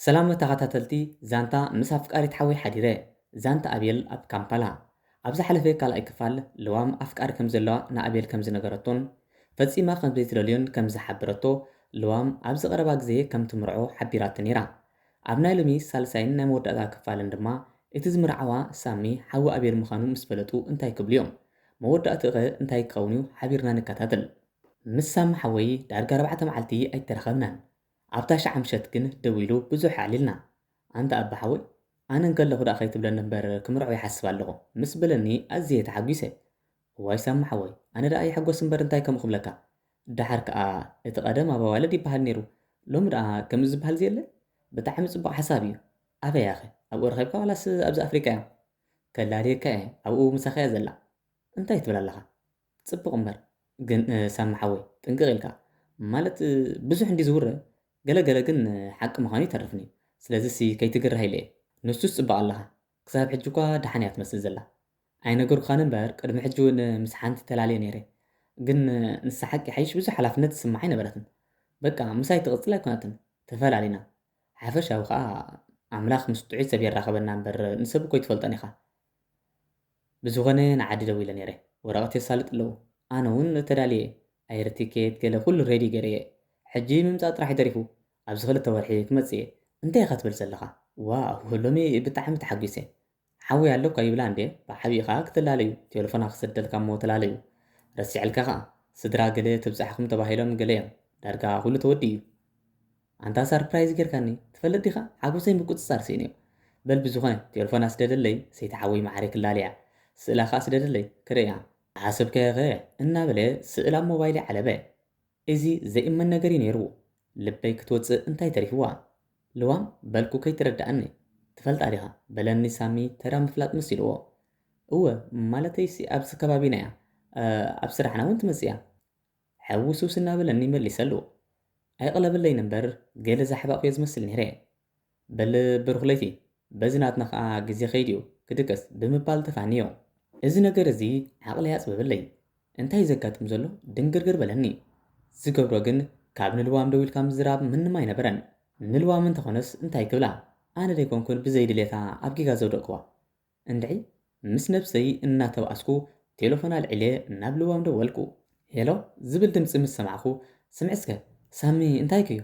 سلام تغاتاتلتي زانتا مسافقاري تحوي حديرة زانتا أبيل أب كامبالا أبزا حلفة قال أي كفال لوام أفكار كمزلا نا أبيل كمز نغرطون فتسي ما خمس بيتروليون كمز حبرتو لوام أبزا غرباك زي كم تمرعو حبيرات نيرا أبناي لمي سالساين نمود أدا كفال اندما إتز مرعوا سامي حوا أبيل مخانو مسفلتو انتاي كبليوم مود أتغي انتاي كونيو حبيرنا نكاتاتل مسام حوي دارقا ربعة معلتي أي ترخبنان ኣብታ ሸዓም ሸት ግን ደው ኢሉ ብዙሕ ኣዕሊልና ኣንተ ኣባ ሓወይ ኣነ እንከለኹ ዳ ከይትብለኒ እምበር ክምርዖ ይሓስብ ኣለኹ ምስ በለኒ ኣዝየ ተሓጒሰ እዋይ ሳማ ሓወይ ኣነ ዳ ይሕጎስ እምበር እንታይ ከምኡ ክብለካ ድሓር ከዓ እቲ ቀደም ኣባዋለድ ይበሃል ነይሩ ሎሚ ደኣ ከምዚ ዝበሃል ዘየለ ብጣዕሚ ፅቡቅ ሓሳብ እዩ ኣበይ ኣኸ ኣብኡ ረኺብካ ዋላስ ኣብዚ ኣፍሪቃ እያ ከላልየካ እየ ኣብኡ ምሳኸያ ዘላ እንታይ ትብል ኣለኻ ፅቡቅ እምበር ግን ሳማ ሓወይ ጥንቅቕ ኢልካ ማለት ብዙሕ እንዲ ዝውረ ገለገለ ግን ሓቂ ምዃኑ ይተርፍኒ ስለዚ ሲ ከይትግርህ ኢለ ንሱስ ፅባቕ ኣለኻ ክሳብ ሕጂ እኳ ደሓን እያ ትመስል ዘላ ኣይነገርኩኻን እምበር ቅድሚ ሕጂ እውን ምስ ሓንቲ ተላለየ ነይረ ግን ንሳ ሓቂ ሓይሽ ብዙሕ ሓላፍነት ዝስምዓ ኣይነበረትን በቃ ምሳይ ትቕፅል ኣይኮነትን ተፈላለዩና ሓፈሻዊ ከዓ ኣምላኽ ምስ ጥዑይ ሰብ የራኸበና እምበር ንሰብ እኮ ይትፈልጠን ኢኻ ብዝኾነ ንዓዲ ደው ኢለ ነይረ ወረቐት የሳልጥ ኣለዉ ኣነ እውን ተዳልየ ኣየር ቲኬት ገለ ኩሉ ሬዲ ገይረ እየ ሕጂ ምምፃእ ጥራሕ ይተሪፉ ኣብዚ ክልተ ወርሒ ክመፅእ እየ እንታይ ኢኻ ትብል ዘለኻ ዋው ሎሚ ብጣዕሚ ተሓጒሰ ሓዊ ኣለኳ ይብላ እንዴ ብሓቢእኻ ክትላለዩ ቴሌፎና ክሰደልካ እሞ ተላለዩ ረሲዕልካ ከዓ ስድራ ገለ ትብፃሕኩም ተባሂሎም ገለ እዮም ዳርጋ ኩሉ ተወዲ እዩ ኣንታ ሰርፕራይዝ ጌርካኒ ትፈልጥ ዲኻ ሓጎሰይ ምቁፅፃር ስኢን እዩ በል ብዝኾነ ቴሌፎና ስደደለይ ሰይቲ ሓወይ ማዕረ ክላለያ ስእላ ከዓ ስደደለይ ክርእያ ሓሰብከ ኸ እናበለ ስእላ ሞባይል ዓለበ እዚ ዘይእመን ነገር እዩ ነይሩ ልበይ ክትወፅእ እንታይ ተሪፍዋ ልዋም በልኩ ከይትረዳእኒ ትፈልጣ ዲኻ በለኒ ሳሚ ተራ ምፍላጥ መሲልዎ እወ ማለተይሲ ኣብዚ ከባቢና እያ ኣብ ስራሕና እውን ትመፅእ እያ ሕውስውስ እናበለኒ መሊሰ ኣለዎ ኣይቕለበለይን እምበር ገለ ዛሕባቕ እየ ዝመስል ነይረ በል ብርኽለይቲ በዚ ናትና ከዓ ግዜ ኸይድዩ ክድቀስ ብምባል ተፋንዮ እዚ ነገር እዚ ዓቕለይ ኣፅበበለይ እንታይ ዘጋጥም ዘሎ ድንግርግር በለኒ ዝገብሮ ግን ካብ ንልዋም ደው ኢልካ ምዝራብ ምንም ኣይነበረን ንልዋም እንተኾነስ እንታይ ክብላ ኣነ ደይኮንኩን ብዘይድሌታ ኣብ ጊጋ ዘውደቕዋ እንድዒ ምስ ነብሰይ እናተባኣስኩ ቴሌፎን ኣልዒለ ናብ ልዋም ደወልኩ ሄሎ ዝብል ድምፂ ምስ ሰማዕኹ ስምዕስከ ሳሚ እንታይ ክዩ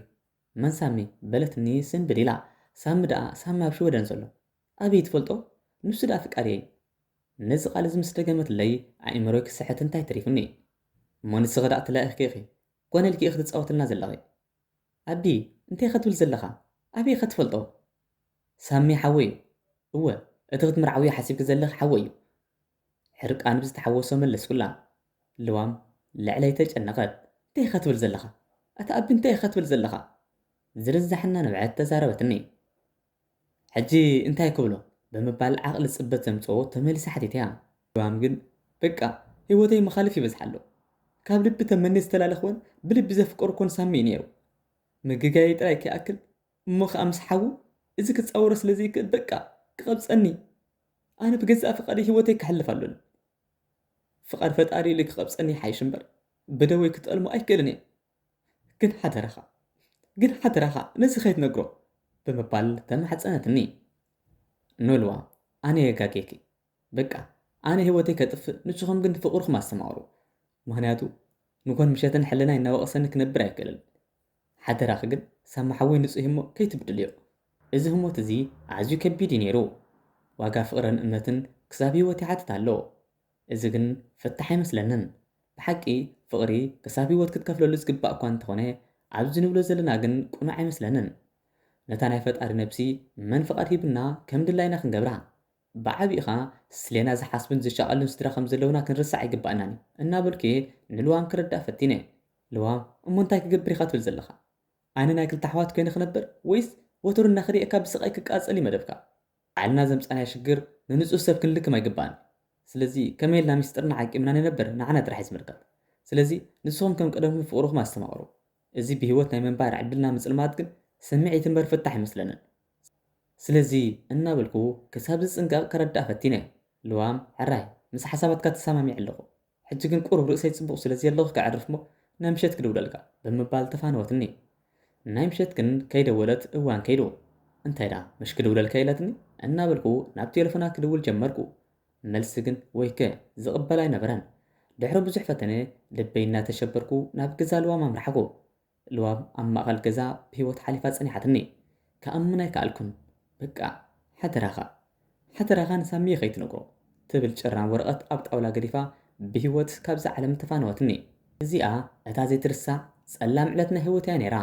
መን ሳሚ በለትኒ ስንብል ኢላ ሳሚ ደኣ ሳሚ ኣብ ሽወደን ዘሎ ኣበይ ትፈልጦ ንሱ ደኣ ፍቃድየይ ነዚ ቃል እዚ ምስ ደገመትለይ ኣእምሮይ ክስሕት እንታይ ተሪፉኒ እሞ ንስኸ ዳእ ትላኢኽኪ ኢኺ ኮነ ልክኢ ክትፃወትና ዘለኺ ኣዲ እንታይ ኸትብል ዘለኻ ኣበይ ኸትፈልጦ ሳሚ ሓወይ እዩ እወ እቲ ክትምርዓውዮ ሓሲብክ ዘለኽ ሓወይ እዩ ሕርቃን ብዝተሓወሶ መለስኩላ ልዋም ልዕለይ ተጨነቐት እንታይ ኸትብል ዘለኻ ኣታ ኣቢ እንታይ ኸትብል ዘለኻ ዝርዛሕና ንብዐት ተዛረበትኒ ሕጂ እንታይ ክብሎ ብምባል ዓቕሊ ፅበት ዘምፅኦ ተመሊሳ ሓቲት እያ ልዋም ግን በቃ ህይወተይ መኻልፍ ይበዝሓ ኣሎ ካብ ልቢ ተመኒ ዝተላለኽወን ብልቢ ዘፍቀሩ ኮን ሳሚ እዩ ነይሩ ምግጋይ ጥራይ ክኣክል እሞ ከዓ ምስ ሓዉ እዚ ክፃወሮ ስለዘይክእል በቃ ክቐብፀኒ ኣነ ብገዛእ ፍቓዲ ህይወተይ ክሕልፍ ኣሎኒ ፍቓድ ፈጣሪ ኢሉ ክቐብፀኒ ሓይሽ እምበር ብደወይ ክትጠልሞ ኣይክእልን እየ ግን ሓደራኻ ነዚ ከይትነግሮ ብምባል ተማሕፀነትኒ ኖልዋ ኣነ የጋጌኪ በቃ ኣነ ህይወተይ ከጥፍእ ንስኹም ግን ፍቕርኩም ኣስተማቕሩ ምክንያቱ ንኮን ምሸትን ሕልና እናወቕሰኒ ክነብር ኣይክእልን ሓደራኺ ግን ሳማ ሓወይ ንፁህ እሞ ከይትብድልዮ እዚ ህሞት እዚ ኣዝዩ ከቢድ እዩ ነይሩ ዋጋ ፍቕርን እምነትን ክሳብ ህይወት ይሓትት ኣሎ እዚ ግን ፍታሕ ኣይመስለንን ብሓቂ ፍቕሪ ክሳብ ህይወት ክትከፍለሉ ዝግባእ እኳ እንተኾነ ኣብዚ ንብሎ ዘለና ግን ቁኑዕ ኣይመስለንን ነታ ናይ ፈጣሪ ነብሲ መን ፍቓድ ሂብና ከም ድላይና ክንገብራ ብዓቢኢኻ ስሌና ዝሓስብን ዝሻቐልን ስድራ ከም ዘለውና ክንርሳዕ ኣይግባእናኒ እናበልኪ ንልዋም ክርዳእ ፈቲነ ልዋም እሞ እንታይ ክገብር ኢኻ ትብል ዘለኻ ኣነ ናይ ክልተ ኣሕዋት ኮይነ ክነብር ወይስ ወተሩ እናኽሪአካ ብስቓይ ክቃፀል ይመደብካ ባዕልና ዘምፃናይ ሽግር ንንፁህ ሰብ ክንልክም ኣይግባእን ስለዚ ከመይ ኢልና ሚስጥርና ዓቂምና ንነብር ንዓና ጥራሕ ዝምልከት ስለዚ ንስኹም ከም ቀደም ፍቕርኩም ኣስተማቕሩ እዚ ብሂወት ናይ መንባር ዕድልና ምፅልማት ግን ስምዒት እምበር ፍታሕ ይመስለንን ስለዚ እናበልኩ ክሳብ ዝፅንቀቕ ከረዳእ ፈቲነ ልዋም ሕራይ ምስ ሓሳባትካ ተሰማሚዕ ኣለኹ ሕጂ ግን ቁሩብ ርእሰይ ፅቡቕ ስለዚ ኣለኹ ክዕርፍ ሞ ናይ ምሸት ክድውለልካ ብምባል ተፋነወትኒ ናይ ምሸት ግን ከይደወለት እዋን ከይዱ እንታይ ዳ مش ክድውለልከ ኢለትኒ እናበልኩ ናብ ቴሌፎና ክድውል ጀመርኩ መልሲ ግን ወይከ ዝቕበል ኣይነበረን ድሕሪ ብዙሕ ፈተነ ልበይ እናተሸበርኩ ናብ ገዛ ልዋም ኣምራሕኩ ልዋም ኣብ ማእኸል ገዛ ብሂወት ሓሊፋ ፀኒሓትኒ ከኣምን ኣይከኣልኩን በቃ ሓደራኻ ንሳሚ ከይትነግሮ ትብል ጭራን ወረቐት ኣብ ጣውላ ገዲፋ ብሂወት ካብዛ ዓለም ተፋነወትኒ እዚኣ እታ ዘይትርሳዕ ጸላም ዕለት ናይ ህይወት እያ ነይራ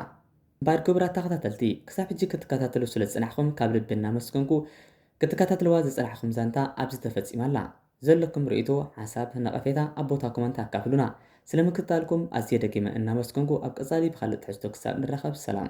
እምበር ክቡራት ተኸታተልቲ ክሳብ ሕጂ ክትከታተሉ ስለ ዝፀናሕኹም ካብ ልቢ እናመስገንኩ ክትከታተልዋ ዝፀናሕኹም ዛንታ ኣብዚ ተፈፂማላ ዘለኩም ርእይቶ ሓሳብ ነቐፌታ ኣብ ቦታ ኮመንት ኣካፍሉና ስለምክትታልኩም ኣዝየ ደጊመ እናመስገንኩ ኣብ ቀጻሊ ብካልእ ትሕዝቶ ክሳብ ንራኸብ ሰላም